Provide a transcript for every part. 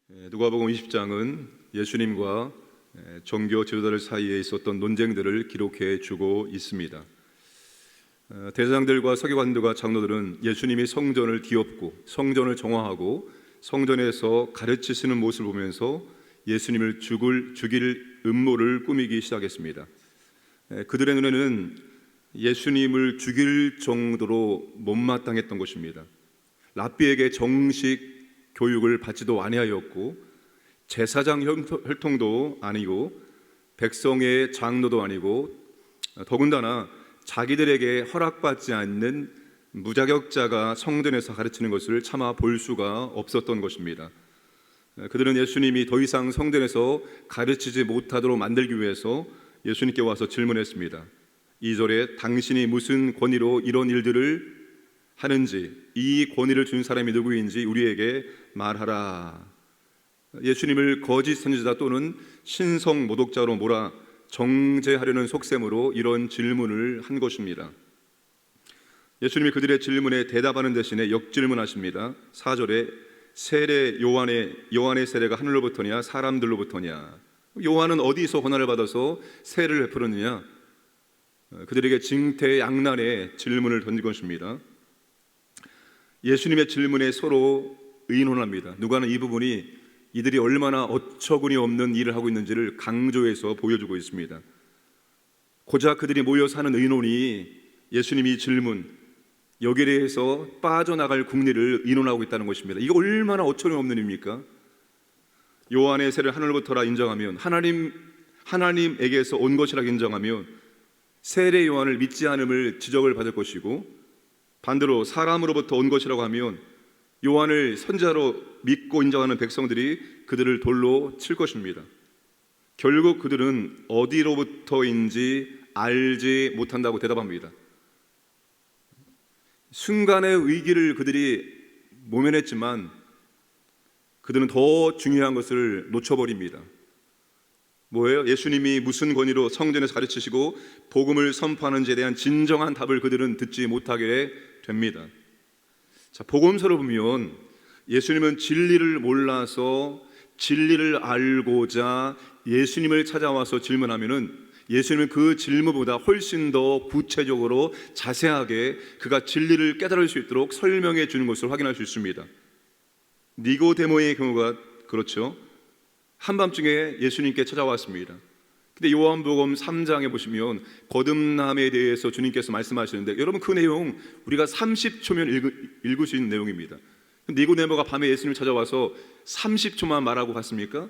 누가복음 20장은 예수님과 종교 지도자들 사이에 있었던 논쟁들을 기록해 주고 있습니다. 대제사장들과 서기관들과 장로들은 예수님이 성전을 뒤엎고 성전을 정화하고 성전에서 가르치시는 모습을 보면서 예수님을 죽일 음모를 꾸미기 시작했습니다. 그들의 눈에는 예수님을 죽일 정도로 못마땅했던 것입니다. 랍비에게 정식 교육을 받지도 아니하였고 제사장 혈통도 아니고 백성의 장로도 아니고 더군다나 자기들에게 허락받지 않는 무자격자가 성전에서 가르치는 것을 차마 볼 수가 없었던 것입니다. 그들은 예수님이 더 이상 성전에서 가르치지 못하도록 만들기 위해서 예수님께 와서 질문했습니다. 2절에 당신이 무슨 권위로 이런 일들을 하는지, 이 권위를 준 사람이 누구인지 우리에게 말하라. 예수님을 거짓 선지자 또는 신성 모독자로 몰아 정죄하려는 속셈으로 이런 질문을 한 것입니다. 예수님이 그들의 질문에 대답하는 대신에 역질문하십니다. 4절에 세례 요한의 세례가 하늘로부터냐 사람들로부터냐, 요한은 어디서 권한을 받아서 세례를 베풀었느냐. 그들에게 징태양난의 질문을 던진 것입니다. 예수님의 질문에 서로 의논합니다. 누가는 이 부분이 이들이 얼마나 어처구니 없는 일을 하고 있는지를 강조해서 보여주고 있습니다. 고작 그들이 모여서 하는 의논이 예수님이 질문, 여기에 대해서 빠져나갈 국리를 의논하고 있다는 것입니다. 이게 얼마나 어처구니 없는 일입니까? 요한의 세례를 하늘로부터라 인정하면, 하나님에게서 온 것이라 인정하면 세례 요한을 믿지 않음을 지적을 받을 것이고, 반대로 사람으로부터 온 것이라고 하면 요한을 선지자로 믿고 인정하는 백성들이 그들을 돌로 칠 것입니다. 결국 그들은 어디로부터인지 알지 못한다고 대답합니다. 순간의 위기를 그들이 모면했지만 그들은 더 중요한 것을 놓쳐버립니다. 뭐예요? 예수님이 무슨 권위로 성전에서 가르치시고 복음을 선포하는지에 대한 진정한 답을 그들은 듣지 못하게 됩니다. 자, 복음서를 보면 예수님은 진리를 몰라서 진리를 알고자 예수님을 찾아와서 질문하면은 예수님은 그 질문보다 훨씬 더 구체적으로 자세하게 그가 진리를 깨달을 수 있도록 설명해 주는 것을 확인할 수 있습니다. 니고데모의 경우가 그렇죠. 한밤중에 예수님께 찾아왔습니다. 근데 요한복음 3장에 보시면 거듭남에 대해서 주님께서 말씀하시는데, 여러분 그 내용 우리가 30초면 읽을 수 있는 내용입니다. 니고데모가 밤에 예수님을 찾아와서 30초만 말하고 갔습니까?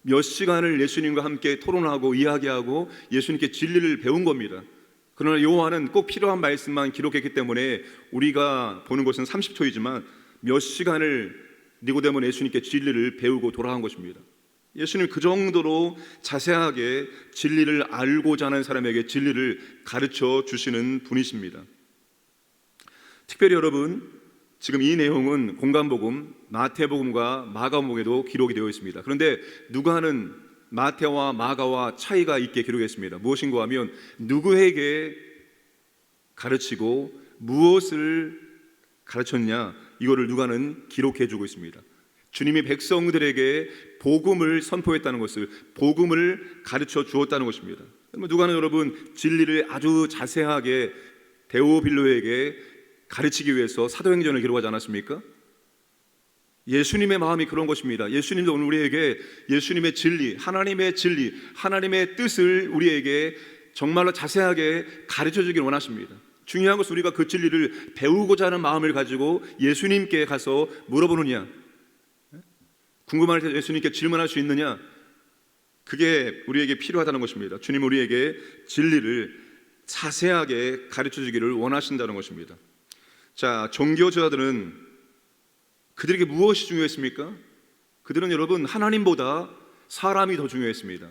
몇 시간을 예수님과 함께 토론하고 이야기하고 예수님께 진리를 배운 겁니다. 그러나 요한은 꼭 필요한 말씀만 기록했기 때문에 우리가 보는 것은 30초이지만 몇 시간을 니고데모는 예수님께 진리를 배우고 돌아간 것입니다. 예수님 그 정도로 자세하게 진리를 알고자 하는 사람에게 진리를 가르쳐 주시는 분이십니다. 특별히 여러분, 지금 이 내용은 공관복음, 마태복음과 마가복음에도 기록이 되어 있습니다. 그런데 누가는 마태와 마가와 차이가 있게 기록했습니다. 무엇인가 하면 누구에게 가르치고 무엇을 가르쳤냐, 이거를 누가는 기록해 주고 있습니다. 주님이 백성들에게 복음을 선포했다는 것을, 복음을 가르쳐 주었다는 것입니다. 누가는 여러분 진리를 아주 자세하게 데오빌로에게 가르치기 위해서 사도행전을 기록하지 않았습니까? 예수님의 마음이 그런 것입니다. 예수님도 오늘 우리에게 예수님의 진리, 하나님의 뜻을 우리에게 정말로 자세하게 가르쳐 주길 원하십니다. 중요한 것은 우리가 그 진리를 배우고자 하는 마음을 가지고 예수님께 가서 물어보느냐, 궁금할 때 예수님께 질문할 수 있느냐, 그게 우리에게 필요하다는 것입니다. 주님 우리에게 진리를 자세하게 가르쳐 주기를 원하신다는 것입니다. 자, 종교지도자들은 그들에게 무엇이 중요했습니까? 그들은 여러분 하나님보다 사람이 더 중요했습니다.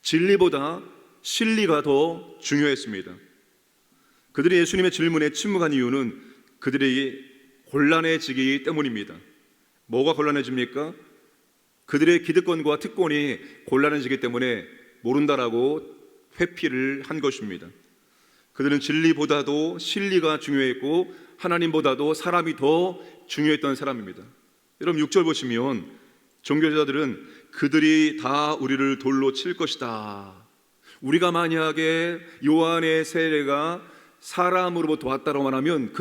진리보다 실리가 더 중요했습니다. 그들이 예수님의 질문에 침묵한 이유는 그들이 곤란해지기 때문입니다. 뭐가 곤란해집니까? 그들의 기득권과 특권이 곤란해지기 때문에 모른다라고 회피를 한 것입니다. 그들은 진리보다도 실리가 중요했고 하나님보다도 사람이 더 중요했던 사람입니다. 여러분 6절 보시면 종교자들은 그들이 다 우리를 돌로 칠 것이다. 우리가 만약에 요한의 세례가 사람으로부터 왔다고 말하면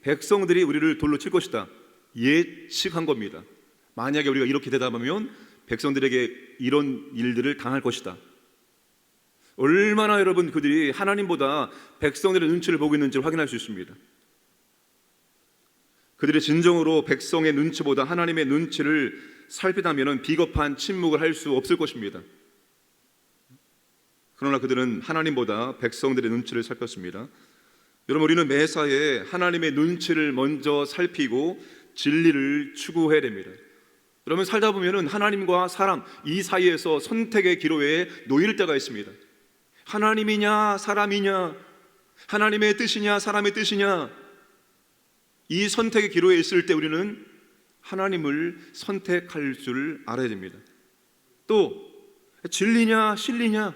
백성들이 우리를 돌로 칠 것이다. 예측한 겁니다. 만약에 우리가 이렇게 대답하면 백성들에게 이런 일들을 당할 것이다. 얼마나 여러분 그들이 하나님보다 백성들의 눈치를 보고 있는지를 확인할 수 있습니다. 그들이 진정으로 백성의 눈치보다 하나님의 눈치를 살피다면 비겁한 침묵을 할 수 없을 것입니다. 그러나 그들은 하나님보다 백성들의 눈치를 살폈습니다. 여러분, 우리는 매사에 하나님의 눈치를 먼저 살피고 진리를 추구해야 됩니다. 여러분, 살다 보면 하나님과 사람 이 사이에서 선택의 기로에 놓일 때가 있습니다. 하나님이냐 사람이냐, 하나님의 뜻이냐 사람의 뜻이냐, 이 선택의 기로에 있을 때 우리는 하나님을 선택할 줄 알아야 됩니다. 또 진리냐 진리냐,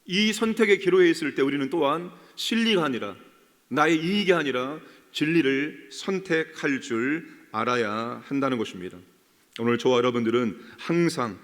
이 선택의 기로에 있을 때 우리는 또한 진리가 아니라, 나의 이익이 아니라 진리를 선택할 줄 알아야 한다는 것입니다. 오늘 저와 여러분들은 항상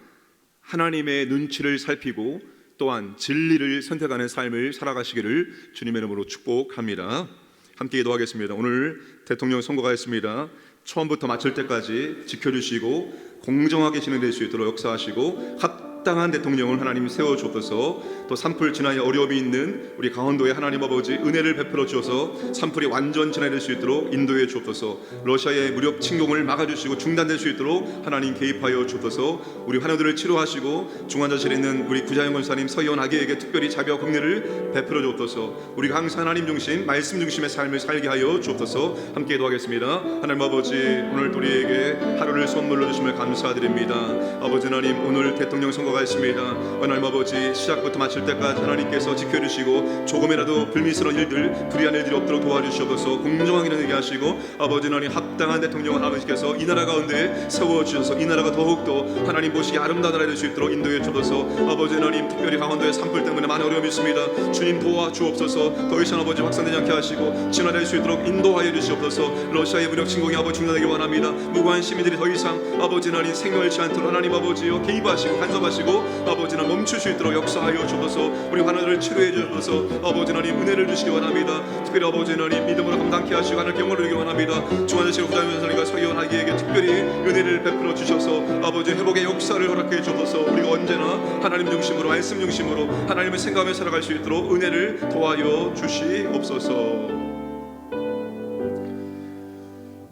하나님의 눈치를 살피고 또한 진리를 선택하는 삶을 살아가시기를 주님의 이름으로 축복합니다. 함께 기도하겠습니다. 오늘 대통령 선거가 있습니다. 처음부터 마칠 때까지 지켜주시고 공정하게 진행될 수 있도록 역사하시고 합당한 대통령을 하나님 세워주옵소서. 또 산불 진화에 어려움이 있는 우리 강원도의 하나님 아버지 은혜를 베풀어 주셔서 산불이 완전 진화될 수 있도록 인도해 주옵소서. 러시아의 무력 침공을 막아주시고 중단될 수 있도록 하나님 개입하여 주옵소서. 우리 환우들을 치료하시고 중환자실에 있는 우리 구자영 권사님, 서희원 아기에게 특별히 자비와 긍휼을 베풀어 주옵소서. 우리가 항상 하나님 중심, 말씀 중심의 삶을 살게 하여 주옵소서. 함께 기도하겠습니다. 하나님 아버지, 오늘 우리에게 하루를 선물로 주심을 감사드립니다. 아버지 하나님, 오늘 대통령 선거가 있습니다. 하나님 아버지, 시작부터 마칠 때까지 하나님께서 지켜주시고 조금이라도 불미스러운 일들, 불의한 일들이 없도록 도와주시옵소서. 공정하게 되게 하시고 아버지 하나님, 합당한 대통령을 아버지께서 이 나라 가운데 세워주셔서 이 나라가 더욱더 하나님 보시기 아름다운 나라가 될 수 있도록 인도해 주옵소서. 아버지 하나님, 특별히 강원도의 산불 때문에 많은 어려움이 있습니다. 주님 도와주옵소서. 더 이상 아버지 확산되지 않게 하시고 진화될 수 있도록 인도하여 주시옵소서. 러시아의 무력 침공이 아버지 중단되기 원합니다. 무고한 시민들이 더 이상 아버지 하나님 생명을 잃지 않도록 하나님 아버지여 개입하시고 간섭하시고 아버지 하나님 멈출 수 있도록 역사하여 주옵소서. 우리 환우들을 치료해 주옵소서. 아버지 하나님, 은혜를 주시기 원합니다. 특별히 아버지 하나님, 믿음으로 감당케 하시고 하나님께 영광을 드리기 원합니다. 중환자실 후자임 전사님과 서희원 아기에게 특별히 은혜를 베풀어 주셔서 아버지 회복의 역사를 허락해 주옵소서. 우리가 언제나 하나님 중심으로, 말씀 중심으로 하나님을 생각하며 살아갈 수 있도록 은혜를 도와여 주시옵소서.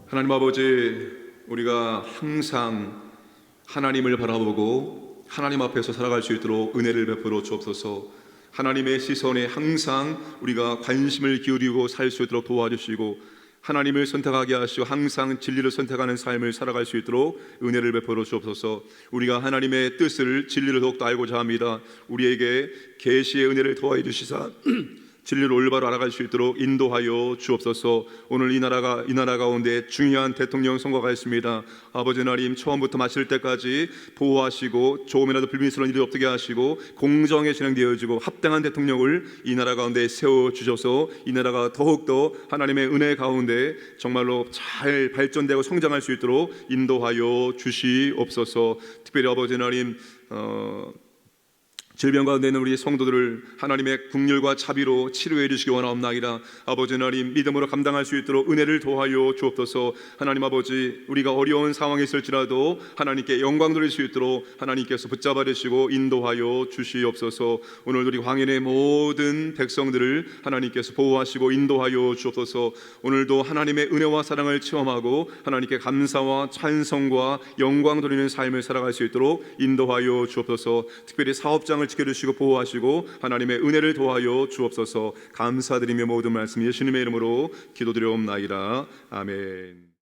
하나님 아버지, 우리가 항상 하나님을 바라보고 하나님 앞에서 살아갈 수 있도록 은혜를 베풀어 주옵소서. 하나님의 시선에 항상 우리가 관심을 기울이고 살 수 있도록 도와주시고 하나님을 선택하게 하시고 항상 진리를 선택하는 삶을 살아갈 수 있도록 은혜를 베풀어 주옵소서. 우리가 하나님의 뜻을, 진리를 더욱더 알고자 합니다. 우리에게 계시의 은혜를 더하여 주시사 진리를 올바로 알아갈 수 있도록 인도하여 주옵소서. 오늘 이 나라 가운데 중요한 대통령 선거가 있습니다. 아버지 하나님, 처음부터 마칠 때까지 보호하시고 조금이라도 불미스러운 일이 없게 하시고 공정에 진행되어지고 합당한 대통령을 이 나라 가운데 세워주셔서 이 나라가 더욱더 하나님의 은혜 가운데 정말로 잘 발전되고 성장할 수 있도록 인도하여 주시옵소서. 특별히 아버지 하나님, 질병 가운데 있는 우리 성도들을 하나님의 긍휼과 자비로 치료해 주시기 원하옵나이다. 아버지 하나님, 믿음으로 감당할 수 있도록 은혜를 도하여 주옵소서. 하나님 아버지, 우리가 어려운 상황에 있을지라도 하나님께 영광 돌릴 수 있도록 하나님께서 붙잡아 주시고 인도하여 주시옵소서. 오늘 우리 황인의 모든 백성들을 하나님께서 보호하시고 인도하여 주옵소서. 오늘도 하나님의 은혜와 사랑을 체험하고 하나님께 감사와 찬송과 영광 돌리는 삶을 살아갈 수 있도록 인도하여 주옵소서. 특별히 사업장을 지켜주시고 보호하시고 하나님의 은혜를 도하여 주옵소서. 감사드리며 모든 말씀 예수님의 이름으로 기도드려옵나이다. 아멘.